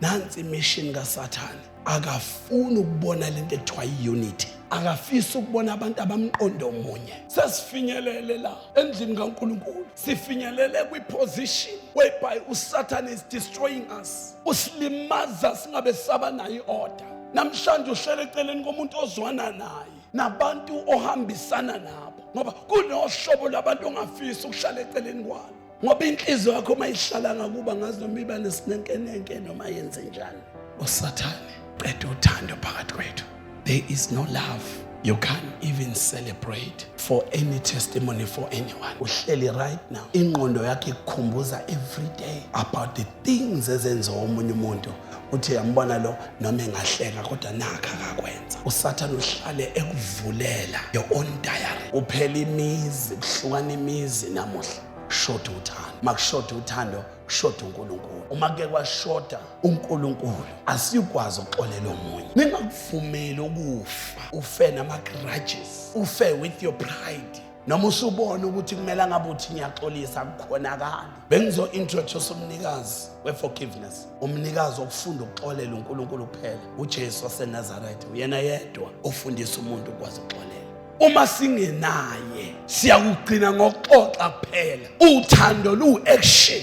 nansi imission kaSathane. Akafuni ukubona lento ekuthiwa i-unity. Akafisi ukubona abantu abamqondo omunye. Sesifinyelele la endlini kaNkulunkulu. Sifinyelele kwi-position whereby uSathane is destroying us. Usilimaza singabe saba nayo i-order. Namhlanje uhlele eceleni komuntu ozwana naye, nabantu ohambisana nabo, ngoba kunohlobo labantu ongafisi ukuhlala eceleni kwalo, ngoba inhliziyo yakho mayihlala ngakuba ngazi noma iba nesinenkenenke noma yenze njani. uSathane qeda uthando phakathi kwethu. There is no love. You can't even celebrate for any testimony for anyone. Uhleli right now, ingqondo yakhe ikukhumbuza every day about the things ezenziwa omunye umuntu. Uthi yambona lo noma engahleka kodwa nakha akakwenza. uSathane uhlale ekuvulela your own diary. Uphela imizi, kuhlukana imizi namuhla. Shoda uthando. Makushoda uthando, kushoda uNkulunkulu. Uma ke kwashoda uNkulunkulu, asiyukwazi uxolela omunye. Ningakuvumeli ukufa, ufe nama grudges, ufe with your pride. Noma usubona ukuthi kumele ngabe uthi ngiyaxolisa akukhonakala. Bengizo introduce umnikazi we-forgiveness. Umnikazi okufunda ukuxolela uNkulunkulu kuphela. uJesu waseNazaretha, uyena yedwa ofundisa umuntu ukwazi ukuxolela. Uma singenaye siyakugcina ngokuxoxa kuphela. Uthando lu-action.